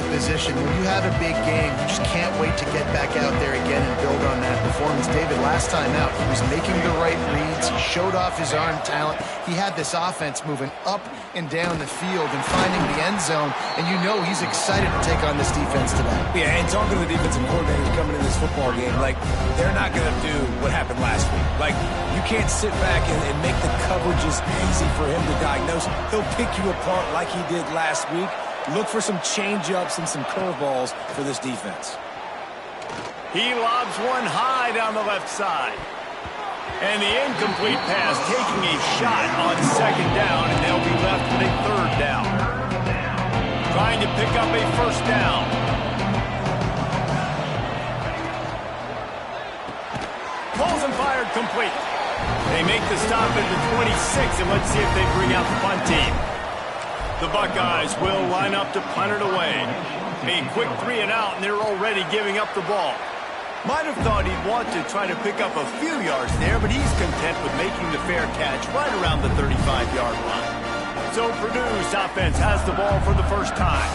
position. When you have a big game, you just can't wait to get back out there again and build on that performance. David, last time out, he was making the right reads. He showed off his arm talent. He had this offense moving up and down the field and finding the end zone, and you know he's excited to take on this defense today. Yeah, and talking to the defensive coordinators coming in this football game, like, they're not going to do what happened last week. Like, you can't sit back and make the coverages easy for him to diagnose. He'll pick you apart like he did last week. Look for some change-ups and some curveballs for this defense. He lobs one high down the left side. And the incomplete pass taking a shot on second down, and they'll be left with a third down. Trying to pick up a first down. Pulls and fired complete. They make the stop at the 26, and let's see if they bring out the punt team. The Buckeyes will line up to punt it away. A quick 3 and out, and they're already giving up the ball. Might have thought he'd want to try to pick up a few yards there, but he's content with making the fair catch right around the 35-yard line. So Purdue's offense has the ball for the first time.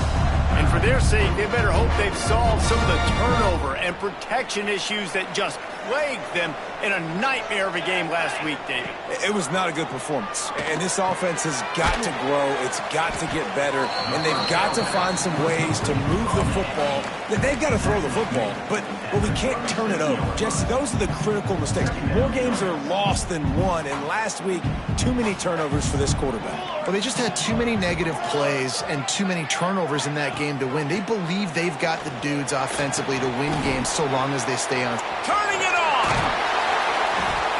And for their sake, they better hope they've solved some of the turnover and protection issues that just plagued them in a nightmare of a game last week, David. It was not a good performance. And this offense has got to grow. It's got to get better. And they've got to find some ways to move the football. They've got to throw the football, but we can't turn it over. Jesse, those are the critical mistakes. More games are lost than won, and last week, too many turnovers for this quarterback. Well, they just had too many negative plays and too many turnovers in that game to win. They believe they've got the dudes offensively to win games so long as they stay on. Turning it on!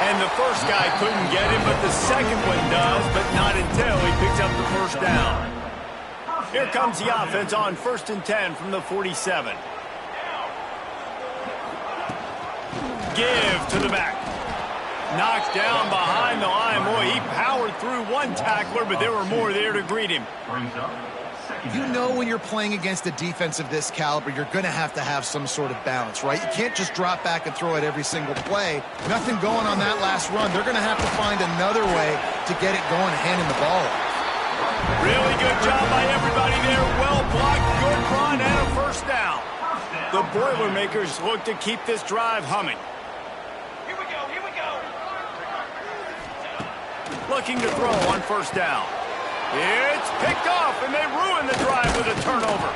And the first guy couldn't get him, but the second one does, but not until he picks up the first down. Here comes the offense on 1st and 10 from the 47. Give to the back. Knocked down behind the line. Boy, he powered through one tackler, but there were more there to greet him. You know when you're playing against a defense of this caliber, you're going to have some sort of balance, right? You can't just drop back and throw it every single play. Nothing going on that last run. They're going to have to find another way to get it going, handing the ball off. Really good job by everybody there. Well blocked, good run, and a first down. The Boilermakers look to keep this drive humming. Here we go, here we go. Looking to throw on first down. It's picked off, and they ruin the drive with a turnover.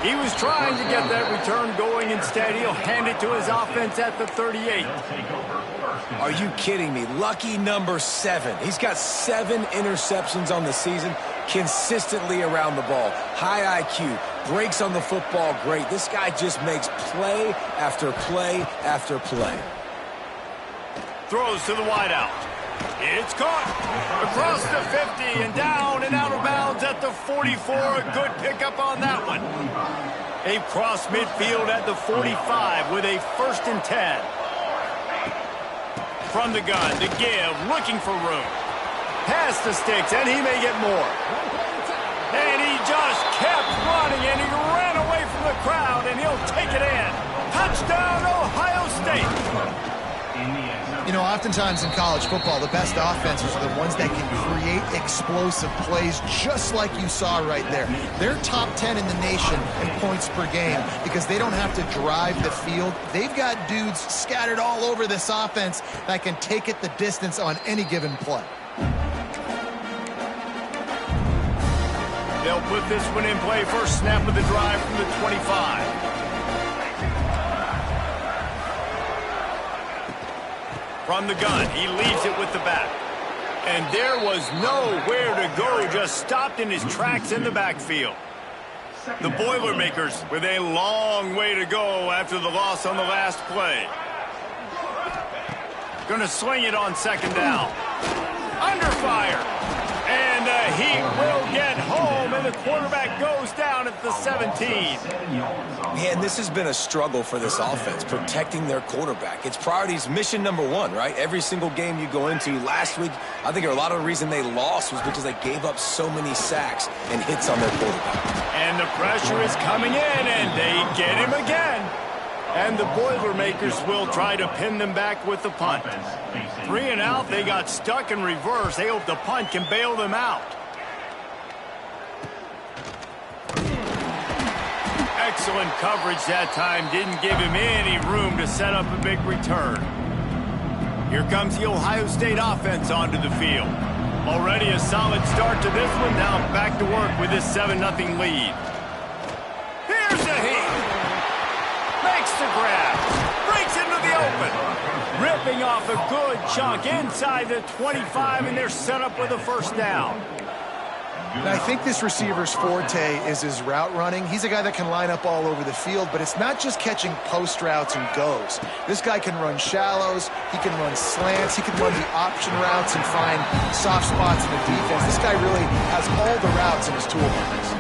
He was trying to get that return going. Instead, he'll hand it to his offense at the 38. Are you kidding me? Lucky number 7. He's got 7 interceptions on the season, consistently around the ball. High IQ, breaks on the football great. This guy just makes play after play after play. Throws to the wideout. It's caught across the 50 and down and out of bounds at the 44. A good pickup on that one. They've crossed midfield at the 45 with a 1st and 10. From the gun, to give, looking for room. Past the sticks, and he may get more. And he just kept running, and he ran away from the crowd, and he'll take it in. Touchdown, Ohio State. You know, oftentimes in college football, the best offenses are the ones that can create explosive plays just like you saw right there. They're top 10 in the nation in points per game because they don't have to drive the field. They've got dudes scattered all over this offense that can take it the distance on any given play. They'll put this one in play. First snap of the drive from the 25. From the gun, he leaves it with the back. And there was nowhere to go, just stopped in his tracks in the backfield. The Boilermakers with a long way to go after the loss on the last play. Going to sling it on second down. Under fire. And he will get home, and the quarterback goes down at the 17. Man, this has been a struggle for this offense, protecting their quarterback. It's priorities, mission number 1, right? Every single game you go into. Last week, I think a lot of the reason they lost was because they gave up so many sacks and hits on their quarterback. And the pressure is coming in, and they get him again. And the Boilermakers will try to pin them back with the punt. 3 and out, they got stuck in reverse. They hope the punt can bail them out. Excellent coverage that time. Didn't give him any room to set up a big return. Here comes the Ohio State offense onto the field. Already a solid start to this one. Now back to work with this 7-0 lead. Here's the heat. Makes the grab. Breaks into the open. Ripping off a good chunk inside the 25, and they're set up with a first down. And I think this receiver's forte is his route running. He's a guy that can line up all over the field, but it's not just catching post routes and goes. This guy can run shallows, he can run slants, he can run the option routes and find soft spots in the defense. This guy really has all the routes in his toolbox.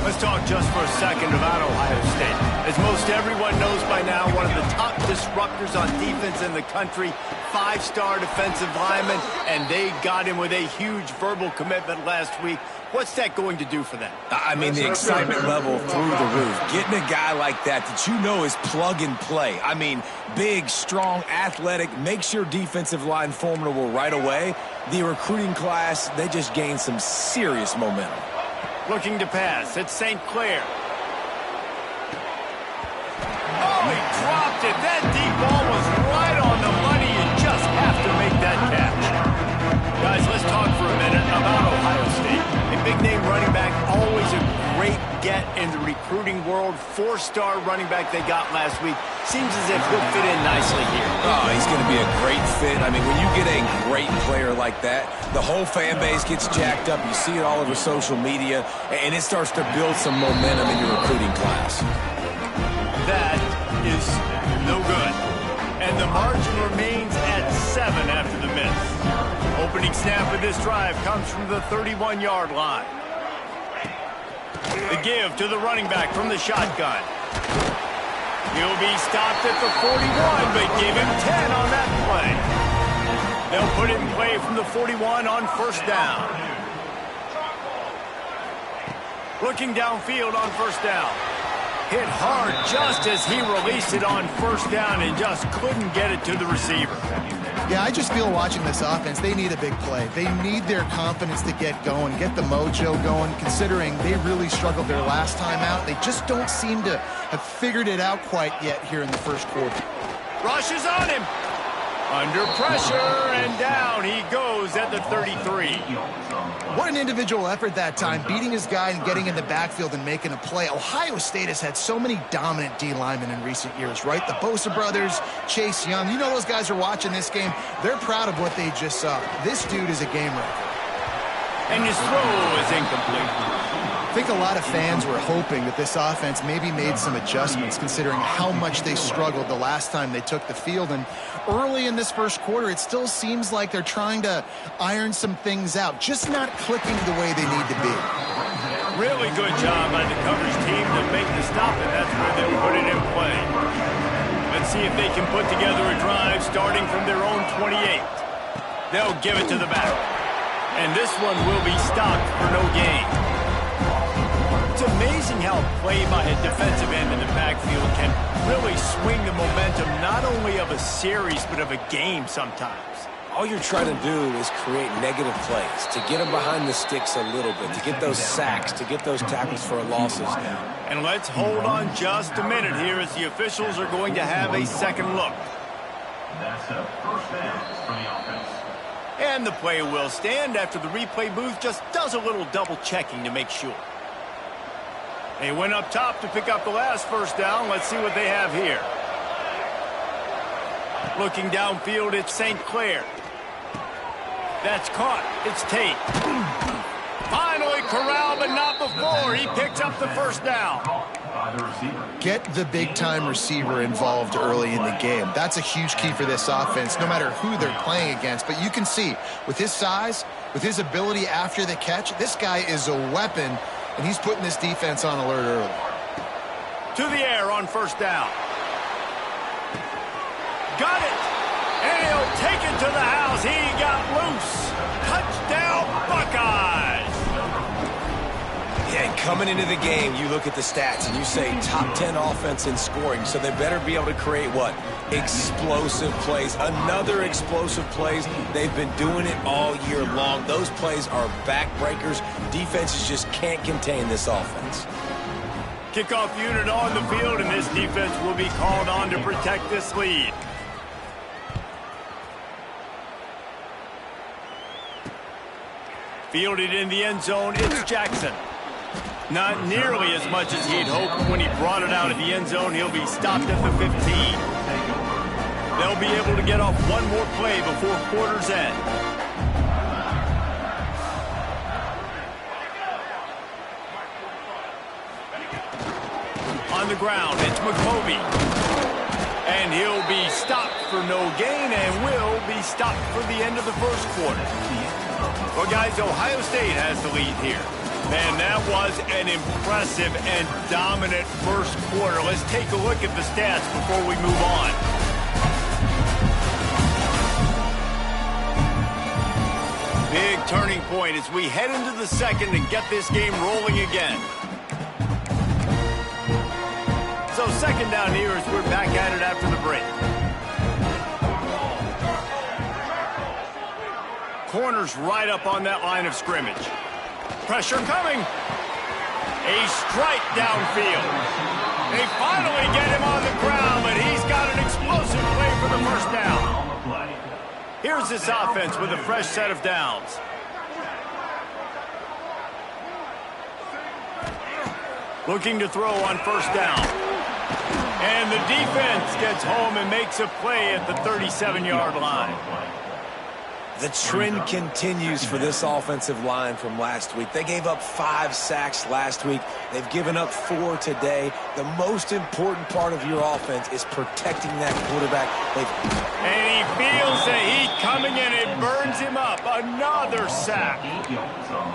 Let's talk just for a second about Ohio State. As most everyone knows by now, one of the top disruptors on defense in the country, 5-star defensive lineman, and they got him with a huge verbal commitment last week. What's that going to do for them? I mean, the excitement level through the roof. Getting a guy like that you know is plug and play. I mean, big, strong, athletic, makes your defensive line formidable right away. The recruiting class, they just gained some serious momentum. Looking to pass. It's St. Clair. Oh, he dropped it. That deep ball was right on the money. You just have to make that catch. Guys, let's talk for a minute about Ohio State. A big-name running back, always a great get in the recruiting world. 4-star running back they got last week. Seems as if he'll fit in nicely here. Oh, he's going to be a great fit. I mean, when you get a great player like that, the whole fan base gets jacked up. You see it all over social media, and it starts to build some momentum in your recruiting class. That is no good. And the margin remains at 7 after the miss. Opening snap of this drive comes from the 31-yard line. The give to the running back from the shotgun. He'll be stopped at the 41, but give him 10 on that play. They'll put it in play from the 41 on first down. Looking downfield on first down. Hit hard just as he released it on first down and just couldn't get it to the receiver. Yeah, I just feel watching this offense, they need a big play. They need their confidence to get going, get the mojo going, considering they really struggled their last time out. They just don't seem to have figured it out quite yet here in the first quarter. Rush is on him. Under pressure, and down he goes at the 33. What an individual effort that time, beating his guy and getting in the backfield and making a play. Ohio State has had so many dominant D linemen in recent years, right? The Bosa brothers, Chase Young. You know those guys are watching this game. They're proud of what they just saw. This dude is a game wrecker. And his throw is incomplete. I think a lot of fans were hoping that this offense maybe made some adjustments considering how much they struggled the last time they took the field. And early in this first quarter, it still seems like they're trying to iron some things out, just not clicking the way they need to be. Really good job by the coverage team to make the stop, and that's where they'll put it in play. Let's see if they can put together a drive starting from their own 28. They'll give it to the back. And this one will be stopped for no gain. It's amazing how play by a defensive end in the backfield can really swing the momentum not only of a series but of a game sometimes. All you're trying to do is create negative plays, to get them behind the sticks a little bit, to get those sacks, to get those tackles for losses. And let's hold on just a minute here as the officials are going to have a second look. That's a first down for the offense. And the play will stand after the replay booth just does a little double checking to make sure. They went up top to pick up the last first down. Let's see what they have here. Looking downfield, it's St. Clair. That's caught. It's Tate. Finally corralled, but not before. He picks up the first down. Get the big-time receiver involved early in the game. That's a huge key for this offense, no matter who they're playing against. But you can see, with his size, with his ability after the catch, this guy is a weapon, and he's putting this defense on alert early. To the air on first down. Got it. And he'll take it to the house. He got loose. Touchdown, Buckeyes. Yeah, coming into the game, you look at the stats and you say top 10 offense in scoring, so they better be able to create what? Explosive plays. Another explosive plays. They've been doing it all year long. Those plays are backbreakers. Defenses just can't contain this offense. Kickoff unit on the field, and this defense will be called on to protect this lead. Fielded in the end zone, it's Jackson. Not nearly as much as he'd hoped when he brought it out of the end zone. He'll be stopped at the 15. They'll be able to get off one more play before quarter's end. On the ground, it's McCovey. And he'll be stopped for no gain and will be stopped for the end of the first quarter. Well, guys, Ohio State has the lead here. And that was an impressive and dominant first quarter. Let's take a look at the stats before we move on. Big turning point as we head into the second and get this game rolling again. So second down here as we're back at it after the break. Corners right up on that line of scrimmage. Pressure coming. A strike downfield. They finally get him on the ground, but he's got an explosive play for the first down. Here's this offense with a fresh set of downs. Looking to throw on first down. And the defense gets home and makes a play at the 37-yard line. The trend continues for this offensive line from last week. They gave up 5 sacks last week. They've given up 4 today. The most important part of your offense is protecting that quarterback. And he feels the heat coming in. It burns him up. Another sack.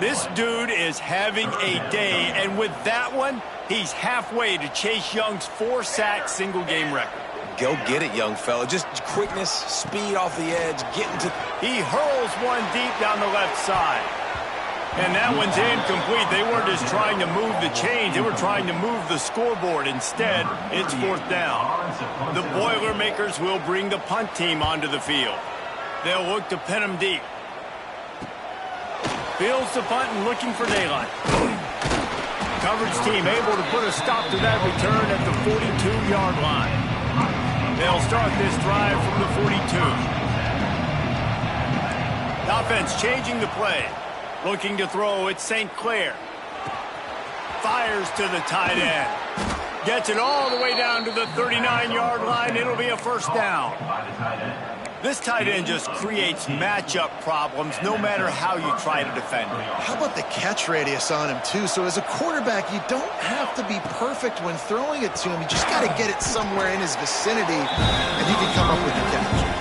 This dude is having a day. And with that one, he's halfway to Chase Young's 4-sack single-game record. Go get it, young fella. Just quickness, speed off the edge, getting to... He hurls one deep down the left side. And that one's incomplete. They weren't just trying to move the chains. They were trying to move the scoreboard. Instead, it's fourth down. The Boilermakers will bring the punt team onto the field. They'll look to pin them deep. Fields the punt and looking for daylight. Coverage team able to put a stop to that return at the 42-yard line. They'll start this drive from the 42. The offense changing the play. Looking to throw, it's St. Clair. Fires to the tight end. Gets it all the way down to the 39-yard line. It'll be a first down. This tight end just creates matchup problems no matter how you try to defend him. How about the catch radius on him, too? So as a quarterback, you don't have to be perfect when throwing it to him. You just got to get it somewhere in his vicinity, and he can come up with the catch.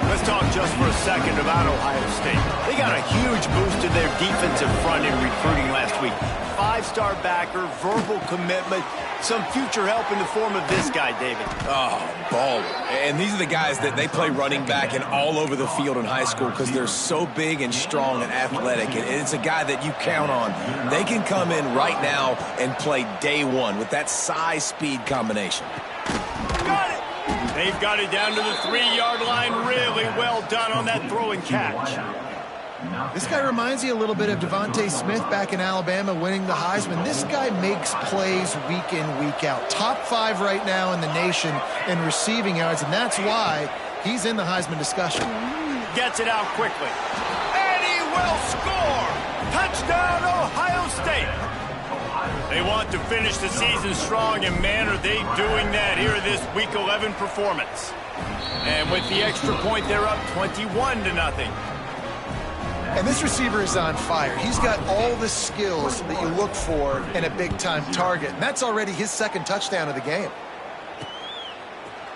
Let's talk just for a second about Ohio State. They got a huge boost to their defensive front in recruiting last week. 5-star backer, verbal commitment, some future help in the form of this guy, David. Oh, baller. And these are the guys that they play running back and all over the field in high school because they're so big and strong and athletic. And it's a guy that you count on. They can come in right now and play day one with that size-speed combination. Got it! They've got it down to the 3-yard line. Really well done on that throw and catch. This guy reminds you a little bit of Devontae Smith back in Alabama winning the Heisman. This guy makes plays week in, week out. Top 5 right now in the nation in receiving yards, and that's why he's in the Heisman discussion. Gets it out quickly. And he will score! Touchdown, Ohio State! They want to finish the season strong, and man, are they doing that here in this Week 11 performance. And with the extra point, they're up 21-0. And this receiver is on fire. He's got all the skills that you look for in a big-time target. And that's already his 2nd touchdown of the game.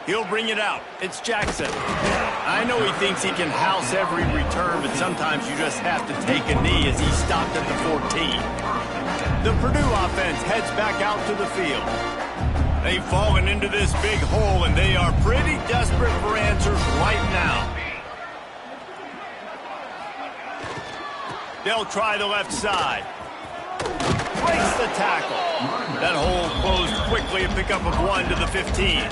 He'll bring it out. It's Jackson. I know he thinks he can house every return, but sometimes you just have to take a knee as he's stopped at the 14. The Purdue offense heads back out to the field. They've fallen into this big hole, and they are pretty desperate for answers right now. They'll try the left side. Breaks the tackle. That hole closed quickly, a pickup of 1 to the 15.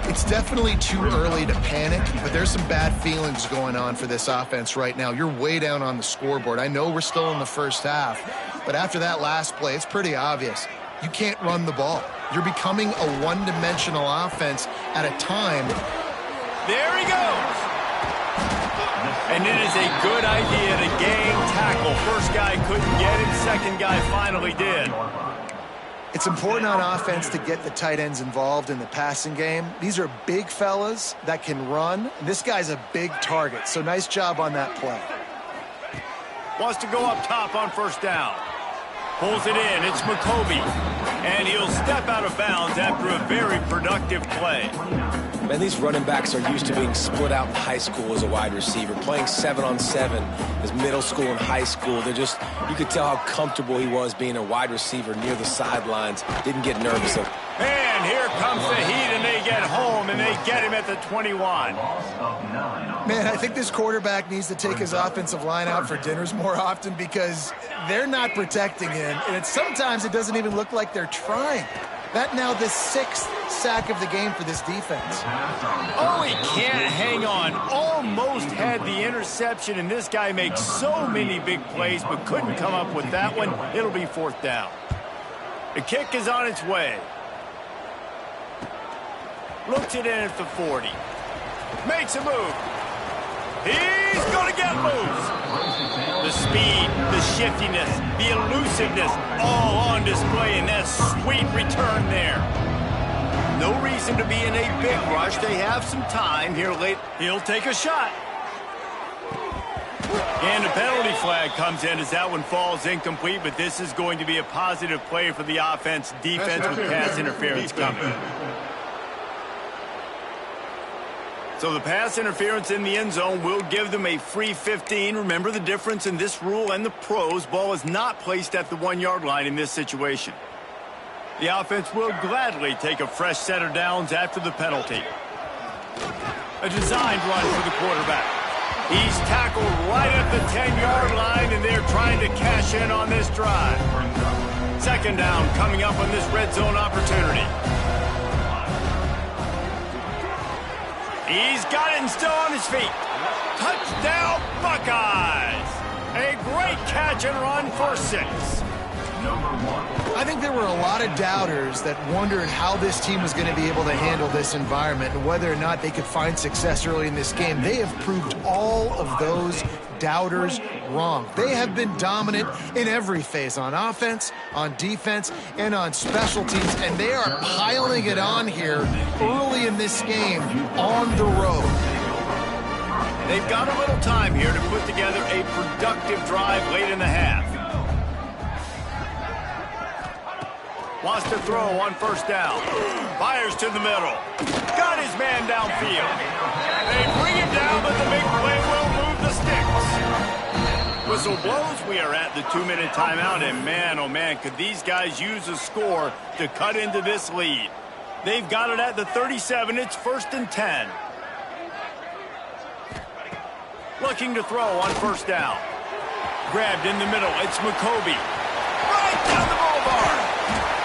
It's definitely too early to panic, but there's some bad feelings going on for this offense right now. You're way down on the scoreboard. I know we're still in the first half, but after that last play, it's pretty obvious. you can't run the ball. You're becoming a one-dimensional offense at a time. There he goes. And it is a good idea to gang tackle. First guy couldn't get him. Second guy finally did. It's important on offense to get the tight ends involved in the passing game. These are big fellas that can run. This guy's a big target, so nice job on that play. Wants to go up top on first down. Pulls it in. It's McCoby. And he'll step out of bounds after a very productive play. Man, these running backs are used to being split out in high school as a wide receiver, playing 7-on-7 as middle school and high school. They're just, you could tell how comfortable he was being a wide receiver near the sidelines. Didn't get nervous. And here comes the heat, and they get home, and they get him at the 21. Man, I think this quarterback needs to take his offensive line out for dinners more often because they're not protecting him, and sometimes it doesn't even look like they're trying. That now the 6th sack of the game for this defense. Oh, he can't hang on. Almost had the interception, and this guy makes so many big plays but couldn't come up with that one. It'll be 4th down. The kick is on its way. Looks it in at the 40. Makes a move. He's going to get loose. The speed, the shiftiness, the elusiveness, all on display in that sweet return there. No reason to be in a big rush. They have some time here late. He'll take a shot. And a penalty flag comes in as that one falls incomplete, but this is going to be a positive play for the offense. Defense with pass interference coming. So the pass interference in the end zone will give them a free 15. Remember the difference in this rule and the pros. Ball is not placed at the 1-yard line in this situation. The offense will gladly take a fresh set of downs after the penalty. A designed run for the quarterback. He's tackled right at the 10-yard line, and they're trying to cash in on this drive. Second down coming up on this red zone opportunity. He's got it and still on his feet. Touchdown, Buckeyes. A great catch and run for 6. I think there were a lot of doubters that wondered how this team was going to be able to handle this environment and whether or not they could find success early in this game. They have proved all of those doubters wrong. They have been dominant in every phase, on offense, on defense, and on special teams, and they are piling it on here early in this game on the road. They've got a little time here to put together a productive drive late in the half. Wants to throw on first down. Fires to the middle. Got his man downfield. They bring him down, but the big play will move the sticks. Whistle blows. We are at the 2-minute timeout, and man, oh man, could these guys use a score to cut into this lead. They've got it at the 37. It's 1st and 10. Looking to throw on first down. Grabbed in the middle. It's McCoby. Right down the boulevard.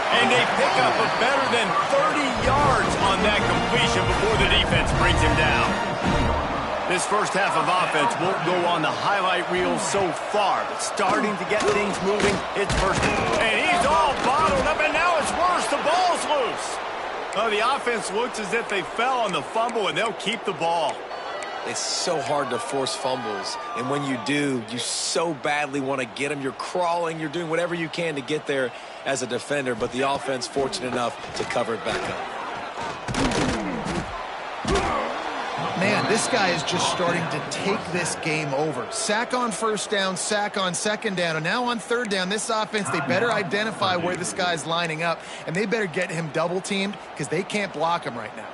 And they pick up a better than 30 yards on that completion before the defense brings him down. This first half of offense won't go on the highlight reel so far, but starting to get things moving, it's first. And he's all bottled up, and now it's worse. The ball's loose. Oh, the offense looks as if they fell on the fumble, and they'll keep the ball. It's so hard to force fumbles, and when you do, you so badly want to get them. You're crawling, you're doing whatever you can to get there as a defender, but the offense fortunate enough to cover it back up. Man, this guy is just starting to take this game over. Sack on first down, sack on second down, and now on third down, this offense, they better identify where this guy's lining up, and they better get him double-teamed because they can't block him right now.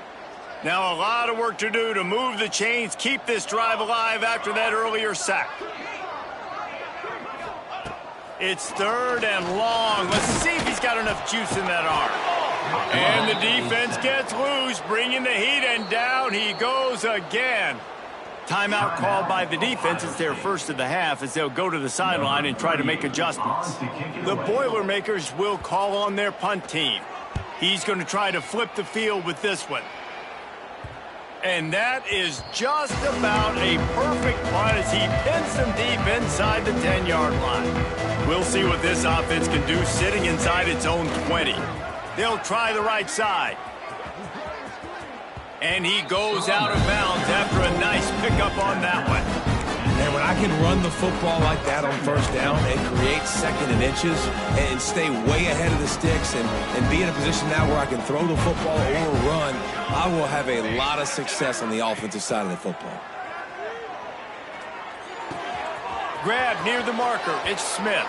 Now a lot of work to do to move the chains, keep this drive alive after that earlier sack. It's 3rd and long. Let's see if he's got enough juice in that arm. And the defense gets loose, bringing the heat, and down he goes again. Timeout called by the defense. It's their first of the half as they'll go to the sideline and try to make adjustments. The Boilermakers will call on their punt team. He's going to try to flip the field with this one. And that is just about a perfect punt as he pins them deep inside the 10-yard line. We'll see what this offense can do sitting inside its own 20. They'll try the right side. And he goes out of bounds after a nice pickup on that one. And when I can run the football like that on first down and create second and inches and stay way ahead of the sticks and be in a position now where I can throw the football or run, I will have a lot of success on the offensive side of the football. Grab near the marker. It's Smith.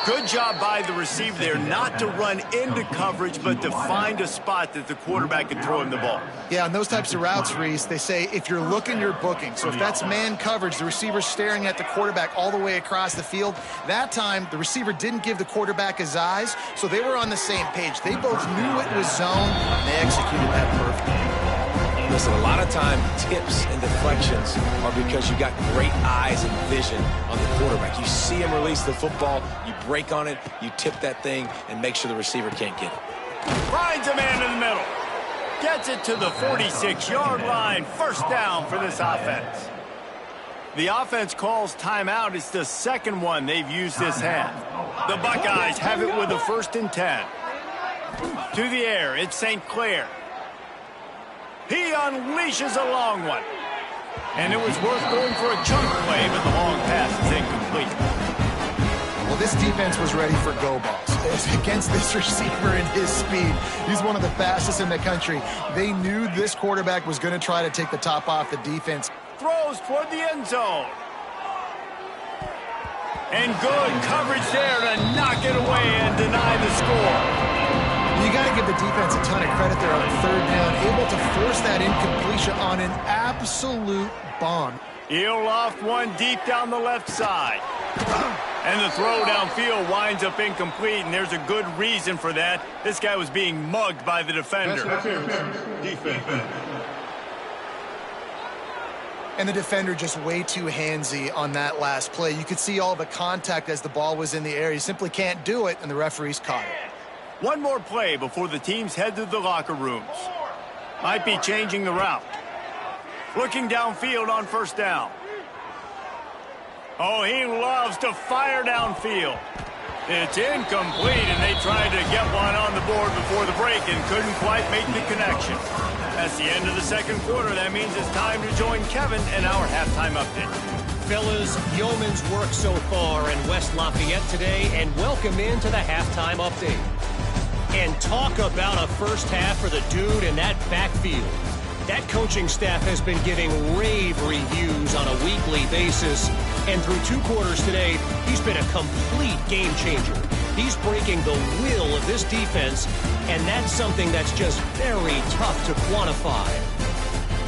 Good job by the receiver there not to run into coverage, but to find a spot that the quarterback can throw him the ball. Yeah, on those types of routes, Reese, they say if you're looking, you're booking. So if that's man coverage, the receiver's staring at the quarterback all the way across the field. That time, the receiver didn't give the quarterback his eyes, so they were on the same page. They both knew it was zone, and they executed that perfectly. Listen, a lot of time, tips and deflections are because you got great eyes and vision on the quarterback. You see him release the football, you break on it, you tip that thing, and make sure the receiver can't get it. Finds a man in the middle. Gets it to the 46-yard line. First down for this offense. The offense calls timeout. It's the second one they've used this half. The Buckeyes have it with a 1st and 10. To the air, it's St. Clair. He unleashes a long one. And it was worth going for a chunk play, but the long pass is incomplete. Well, this defense was ready for go balls. Against this receiver and his speed, he's one of the fastest in the country. They knew this quarterback was going to try to take the top off the defense. Throws toward the end zone. And good coverage there to knock it away and deny the score. You got to give the defense a ton of credit there on 3rd down, able to force that incompletion on an absolute bomb. He'll loft one deep down the left side. And the throw downfield winds up incomplete, and there's a good reason for that. This guy was being mugged by the defender. And the defender just way too handsy on that last play. You could see all the contact as the ball was in the air. You simply can't do it, and the referees caught it. One more play before the teams head to the locker rooms. Might be changing the route. Looking downfield on 1st down. Oh, he loves to fire downfield. It's incomplete, and they tried to get one on the board before the break and couldn't quite make the connection. That's the end of the second quarter. That means it's time to join Kevin in our halftime update. Fellas, yeoman's work so far in West Lafayette today, and welcome into the halftime update. And talk about a first half for the dude in that backfield. That coaching staff has been giving rave reviews on a weekly basis, and through 2 quarters today, he's been a complete game changer. He's breaking the will of this defense, and that's something that's just very tough to quantify.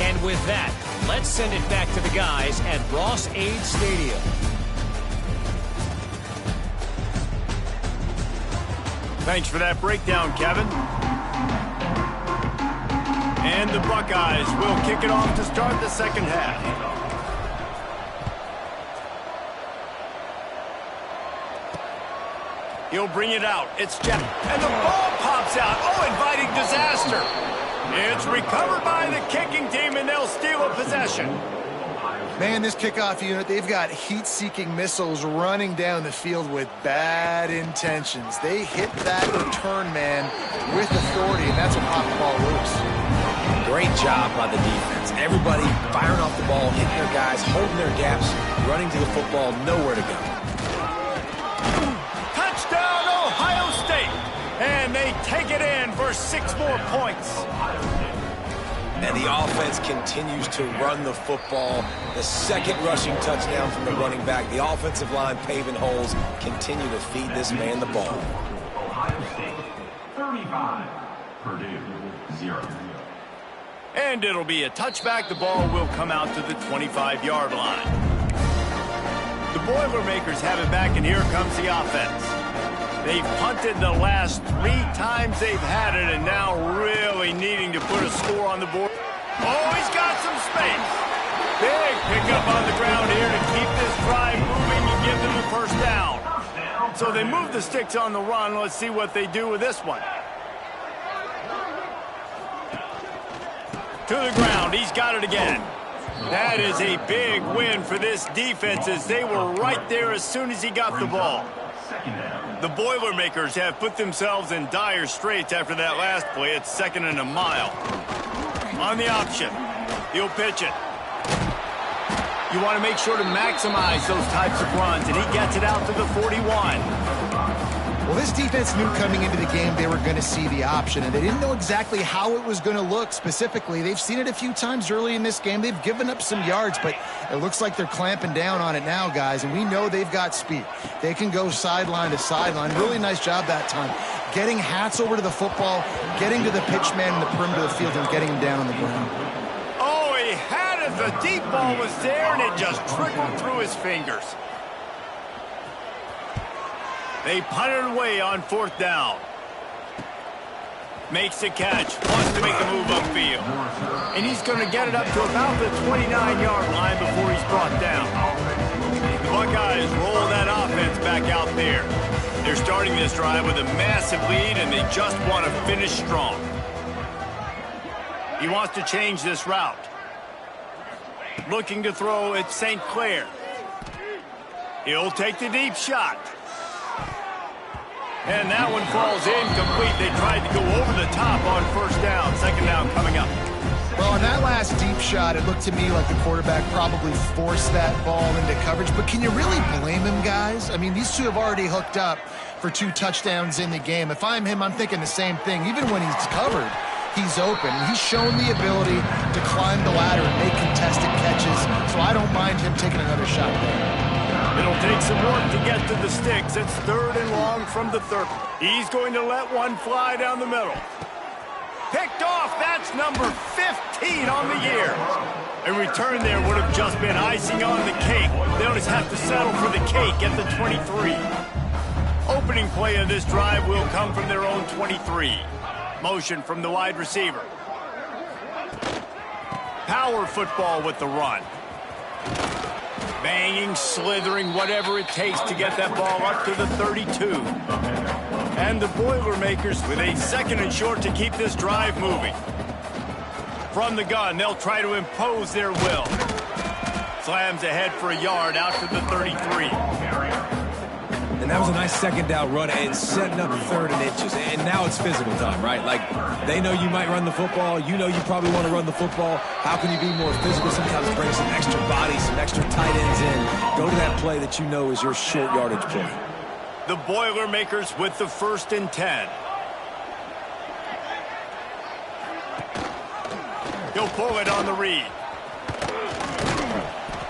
And with that, let's send it back to the guys at Ross-Ade Stadium. Thanks for that breakdown, Kevin. And the Buckeyes will kick it off to start the second half. He'll bring it out. It's Jeff. And the ball pops out. Oh, inviting disaster. It's recovered by the kicking team, and they'll steal a possession. Man, this kickoff unit, they've got heat-seeking missiles running down the field with bad intentions. They hit that return man with authority, and that's what popped the ball loose. Great job by the defense. Everybody firing off the ball, hitting their guys, holding their gaps, running to the football, nowhere to go. Touchdown, Ohio State! And they take it in for 6 more points. And the offense continues to run the football. The second rushing touchdown from the running back. The offensive line paving holes. Continue to feed this man the ball. Ohio State 35, Purdue 0. And it'll be a touchback. The ball will come out to the 25-yard line. The Boilermakers have it back, and here comes the offense. They've punted the last 3 times they've had it, and now really needing to put a score on the board. Oh, he's got some space. Big pickup on the ground here to keep this drive moving and give them the first down. So they move the sticks on the run. Let's see what they do with this one. To the ground. He's got it again. That is a big win for this defense as they were right there as soon as he got the ball. The Boilermakers have put themselves in dire straits after that last play. It's 2nd and a mile. On the option, he'll pitch it. You want to make sure to maximize those types of runs, and he gets it out to the 41. Well, this defense knew coming into the game they were going to see the option, and they didn't know exactly how it was going to look specifically. They've seen it a few times early in this game. They've given up some yards, but it looks like they're clamping down on it now, guys, and we know they've got speed. They can go sideline to sideline. Really nice job that time. Getting Hats over to the football, getting to the pitch man in the perimeter of the field, and getting him down on the ground. Oh, he had it. The deep ball was there, and it just trickled through his fingers. They punt it away on 4th down. Makes the catch. Wants to make a move upfield. And he's going to get it up to about the 29-yard line before he's brought down. The Buckeyes roll that offense back out there. They're starting this drive with a massive lead, and they just want to finish strong. He wants to change this route. Looking to throw at St. Clair. He'll take the deep shot. And that one falls incomplete. They tried to go over the top on 1st down. 2nd down coming up. Well, on that last deep shot, it looked to me like the quarterback probably forced that ball into coverage. But can you really blame him, guys? I mean, these two have already hooked up for 2 touchdowns in the game. If I'm him, I'm thinking the same thing. Even when he's covered, he's open. He's shown the ability to climb the ladder and make contested catches. So I don't mind him taking another shot there. It'll take some work to get to the sticks. It's 3rd and long from the 30. He's going to let one fly down the middle. Picked off. That's number 15 on the year. A return there would have just been icing on the cake. They'll just have to settle for the cake at the 23. Opening play of this drive will come from their own 23. Motion from the wide receiver. Power football with the run. Banging, slithering, whatever it takes to get that ball up to the 32. And the Boilermakers with a 2nd and short to keep this drive moving. From the gun, they'll try to impose their will. Slams ahead for a yard out to the 33. And that was a nice 2nd down run and setting up 3rd and inches. And now it's physical time, right? Like, they know you might run the football. You know you probably want to run the football. How can you be more physical? Sometimes bring some extra bodies, some extra tight ends in. Go to that play that you know is your short yardage play. The Boilermakers with the 1st and 10. He'll pull it on the read.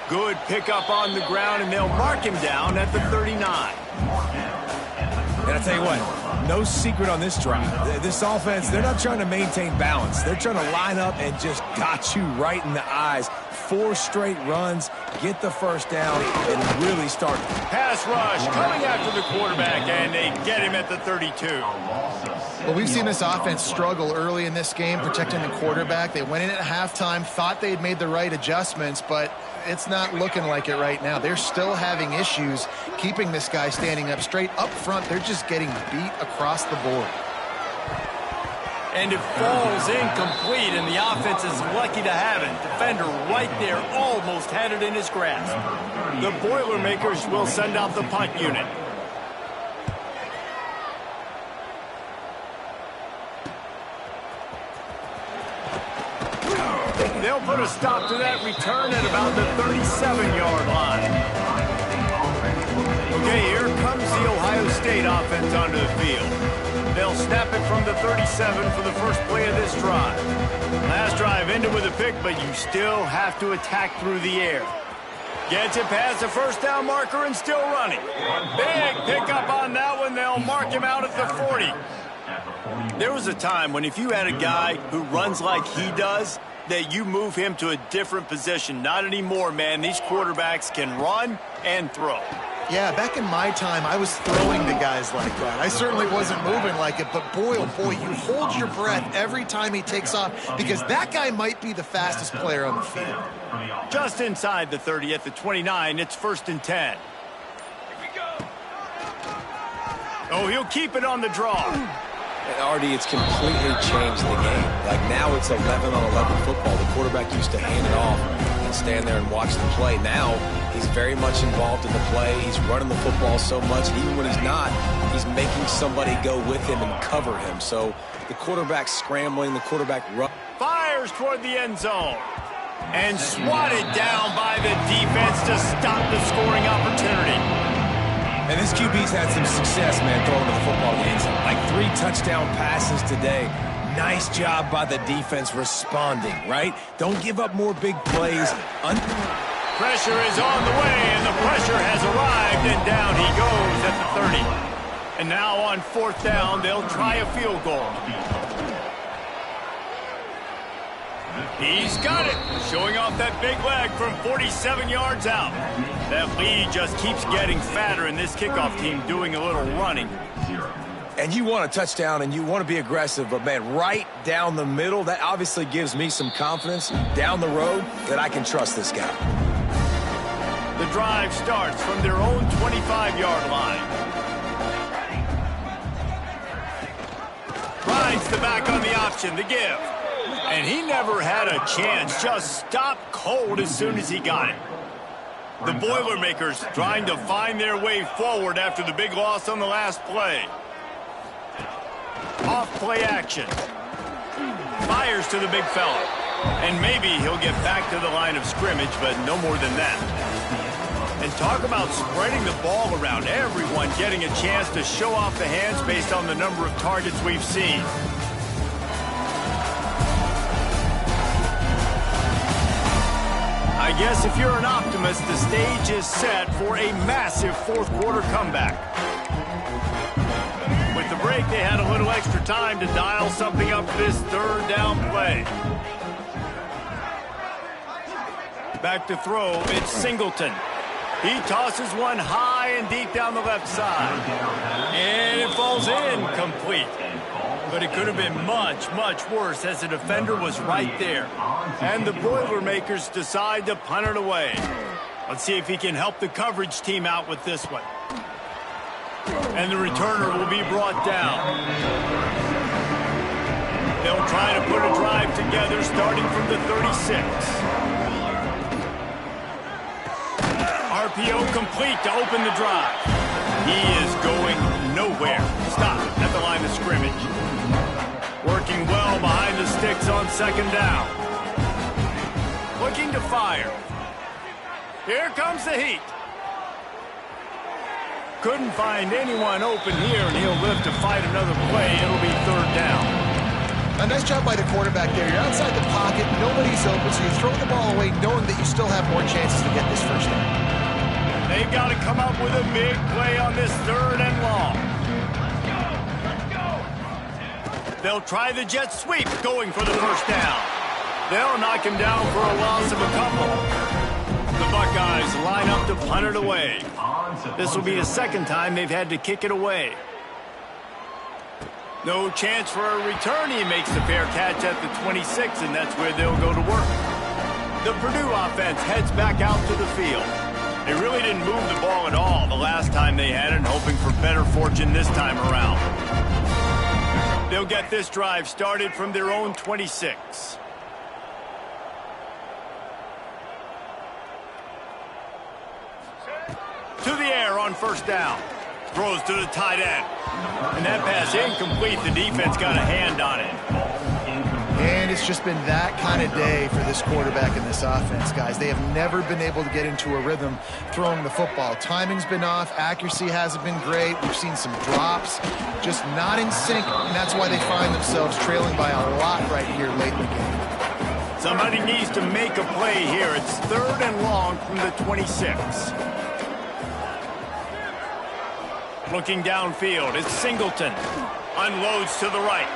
Good pickup on the ground, and they'll mark him down at the 39. And I'll tell you what, no secret on this drive. This offense, they're not trying to maintain balance. They're trying to line up and just got you right in the eyes. 4 straight runs, get the 1st down, and really start. Pass rush coming after the quarterback, and they get him at the 32. Well, we've seen this offense struggle early in this game protecting the quarterback. They went in at halftime, thought they'd made the right adjustments, but it's not looking like it right now. They're still having issues keeping this guy standing up straight. Up front, they're just getting beat across the board. And it falls incomplete, and the offense is lucky to have it. Defender right there almost had it in his grasp. The Boilermakers will send out the punt unit. They'll put a stop to that return at about the 37-yard line. Okay, here comes the Ohio State offense onto the field. They'll snap it from the 37 for the first play of this drive. Last drive ended with a pick, but you still have to attack through the air. Gets it past the 1st down marker and still running. Big pickup on that one. They'll mark him out at the 40. There was a time when if you had a guy who runs like he does, that you move him to a different position. Not anymore, man. These quarterbacks can run and throw. Yeah, back in my time, I was throwing to guys like that. I certainly wasn't moving like it, but boy, oh boy, you hold your breath every time he takes off because that guy might be the fastest player on the field. Just inside the 30 at the 29, it's 1st and 10. Oh, he'll keep it on the draw. And Artie, it's completely changed the game. Like now it's 11-on-11 football. The quarterback used to hand it off and stand there and watch the play. Now he's very much involved in the play. He's running the football so much, and even when he's not, he's making somebody go with him and cover him. So the quarterback scrambling, the quarterback run. Fires toward the end zone. And swatted down by the defense to stop the scoring opportunity. And this QB's had some success, man, throwing to the football in the end zone. Like 3 touchdown passes today. Nice job by the defense responding, right? Don't give up more big plays. Pressure is on the way, and the pressure has arrived, and down he goes at the 30. And now on 4th down, they'll try a field goal. He's got it, showing off that big leg from 47 yards out. That lead just keeps getting fatter, and this kickoff team doing a little running. And you want a touchdown, and you want to be aggressive, but, man, right down the middle, that obviously gives me some confidence down the road that I can trust this guy. The drive starts from their own 25-yard line. Finds the back on the option, the give. And he never had a chance, just stopped cold as soon as he got it. The Boilermakers trying to find their way forward after the big loss on the last play. Off play action. Fires to the big fella. And maybe he'll get back to the line of scrimmage, but no more than that. And talk about spreading the ball around. Everyone getting a chance to show off the hands based on the number of targets we've seen. I guess if you're an optimist, the stage is set for a massive 4th quarter comeback. With the break, they had a little extra time to dial something up for this 3rd down play. Back to throw, it's Singleton. He tosses one high and deep down the left side. And it falls incomplete. But it could have been much, much worse as the defender was right there. And the Boilermakers decide to punt it away. Let's see if he can help the coverage team out with this one. And the returner will be brought down. They'll try to put a drive together starting from the 36. RPO complete to open the drive. He is going nowhere. Stop at the line of scrimmage. Working well behind the sticks on 2nd down. Looking to fire. Here comes the heat. Couldn't find anyone open here, and he'll live to fight another play. It'll be 3rd down. A nice job by the quarterback there. You're outside the pocket, nobody's open, so you throw the ball away knowing that you still have more chances to get this 1st down. They've got to come up with a big play on this 3rd and long. They'll try the jet sweep, going for the 1st down. They'll knock him down for a loss of a couple. The Buckeyes line up to punt it away. This will be the 2nd time they've had to kick it away. No chance for a return. He makes the fair catch at the 26, and that's where they'll go to work. The Purdue offense heads back out to the field. They really didn't move the ball at all the last time they had it, hoping for better fortune this time around. They'll get this drive started from their own 26. To the air on 1st down. Throws to the tight end. And that pass incomplete. The defense got a hand on it. And it's just been that kind of day for this quarterback and this offense, guys. They have never been able to get into a rhythm throwing the football. Timing's been off. Accuracy hasn't been great. We've seen some drops. Just not in sync, and that's why they find themselves trailing by a lot right here late in the game. Somebody needs to make a play here. It's 3rd and long from the 26. Looking downfield, it's Singleton. Unloads to the right.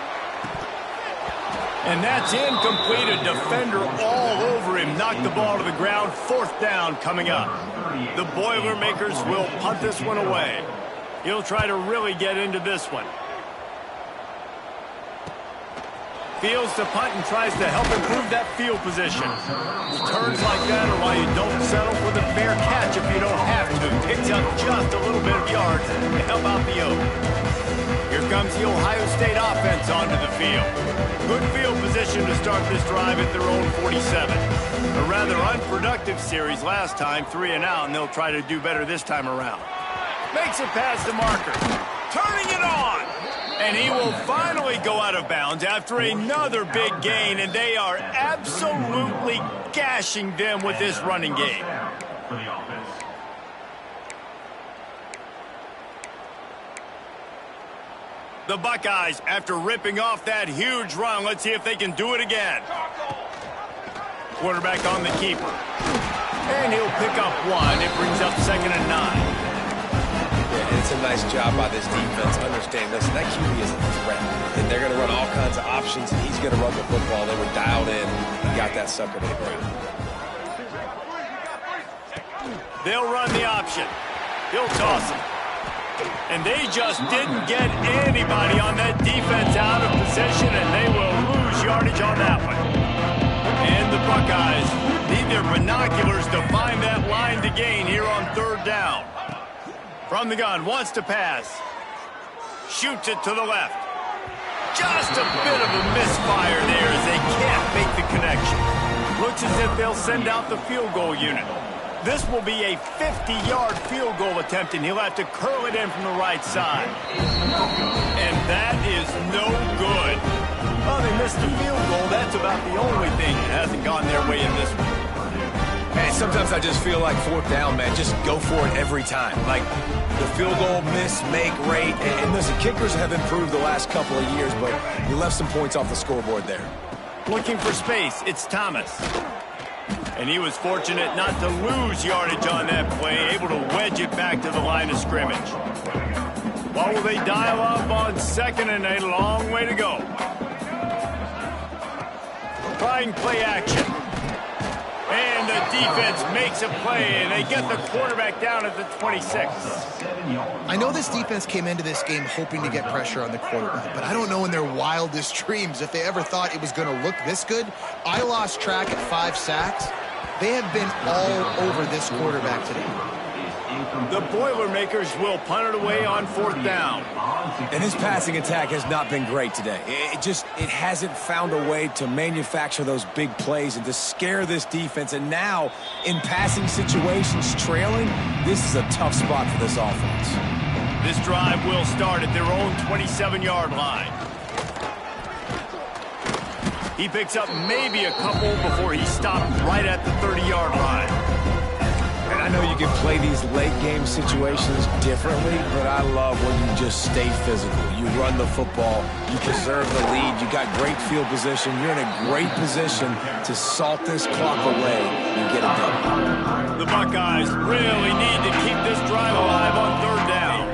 And that's incomplete. A defender all over him. Knocked the ball to the ground. 4th down coming up. The Boilermakers will punt this one away. He'll try to really get into this one. Fields the punt and tries to help improve that field position. Returns like that are why you don't settle for the fair catch if you don't have to. Picks up just a little bit of yards to help out the Oak. Here's comes the Ohio State offense onto the field. Good field position to start this drive at their own 47. A rather unproductive series last time, 3 and out, and they'll try to do better this time around. Makes it past the marker. Turning it on. And he will finally go out of bounds after another big gain, and they are absolutely gashing them with this running game. For the offense. The Buckeyes, after ripping off that huge run, let's see if they can do it again. Quarterback on the keeper. And he'll pick up 1. It brings up 2nd and 9. Yeah, and it's a nice job by this defense. Understand, listen, that QB is a threat. And they're going to run all kinds of options, and he's going to run the football. They were dialed in and got that sucker to the ground. They'll run the option. He'll toss him. And they just didn't get anybody on that defense out of position, and they will lose yardage on that one. And the Buckeyes need their binoculars to find that line to gain here on 3rd down. From the gun, wants to pass. Shoots it to the left. Just a bit of a misfire there as they can't make the connection. Looks as if they'll send out the field goal unit. This will be a 50-yard field goal attempt, and he'll have to curl it in from the right side. And that is no good. Well, they missed the field goal. That's about the only thing that hasn't gone their way in this one. Hey, sometimes I just feel like 4th down, man. Just go for it every time. Like the field goal miss-make rate. And listen, kickers have improved the last couple of years, but you left some points off the scoreboard there. Looking for space, it's Thomas. And he was fortunate not to lose yardage on that play, able to wedge it back to the line of scrimmage. What will they dial up on 2nd and a long way to go? Trying play action. And the defense makes a play, and they get the quarterback down at the 26. I know this defense came into this game hoping to get pressure on the quarterback, but I don't know in their wildest dreams if they ever thought it was going to look this good. I lost track at 5 sacks. They have been all over this quarterback today. The Boilermakers will punt it away on 4th down. And his passing attack has not been great today. It hasn't found a way to manufacture those big plays and to scare this defense. And now, in passing situations, trailing, this is a tough spot for this offense. This drive will start at their own 27-yard line. He picks up maybe a couple before he stopped right at the 30-yard line. And I know you can play these late-game situations differently, but I love when you just stay physical. You run the football, you preserve the lead, you got great field position, you're in a great position to salt this clock away and get it done. The Buckeyes really need to keep this drive alive on 3rd down.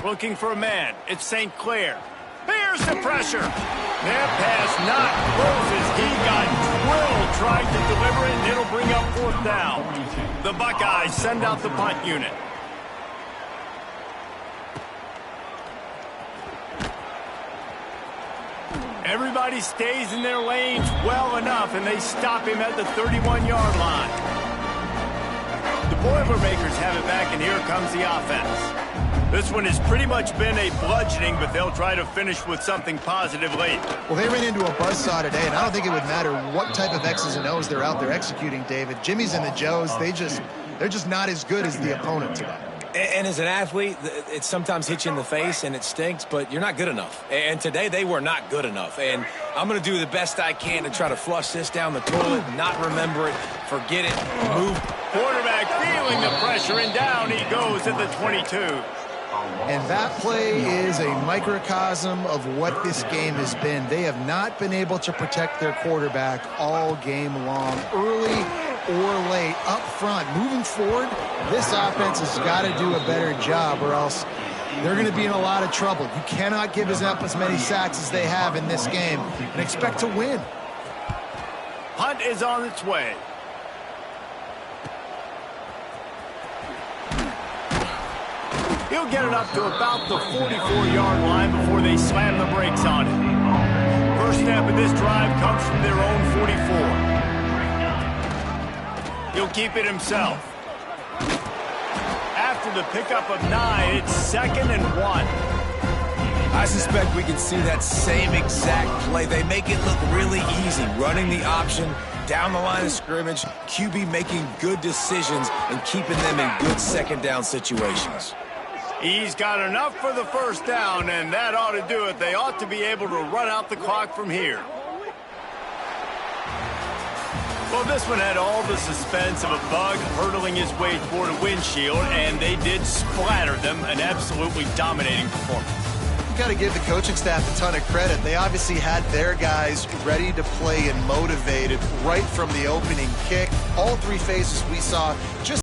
Looking for a man. It's St. Clair. Here's the pressure. That pass not closes. He got drilled trying to deliver it, and it'll bring up 4th down. The Buckeyes send out the punt unit. Everybody stays in their lanes well enough, and they stop him at the 31-yard line. The Boilermakers have it back, and here comes the offense. This one has pretty much been a bludgeoning, but they'll try to finish with something positive late. Well, they ran into a buzzsaw today, and I don't think it would matter what type of X's and O's they're out there executing, David. Jimmy's and the Joes, they're just not as good as the opponent today. And as an athlete, it sometimes hits you in the face and it stinks, but you're not good enough. And today they were not good enough. And I'm going to do the best I can to try to flush this down the toilet, not remember it, forget it, move. Quarterback feeling the pressure, and down he goes at the 22. And that play is a microcosm of what this game has been. They have not been able to protect their quarterback all game long, early or late, up front. Moving forward, this offense has got to do a better job, or else they're going to be in a lot of trouble. You cannot give up as many sacks as they have in this game and expect to win. Punt is on its way. He'll get it up to about the 44-yard line before they slam the brakes on it. First step of this drive comes from their own 44. He'll keep it himself. After after the pickup of 9. It's 2nd and 1. I suspect we can see that same exact play. They make it look really easy, running the option down the line of scrimmage, QB making good decisions and keeping them in good second down situations. He's got enough for the first down, and that ought to do it. They ought to be able to run out the clock from here. Well, this one had all the suspense of a bug hurtling his way toward a windshield, and they did splatter them. An absolutely dominating performance. Got to give the coaching staff a ton of credit. They obviously had their guys ready to play and motivated right from the opening kick. All three phases we saw just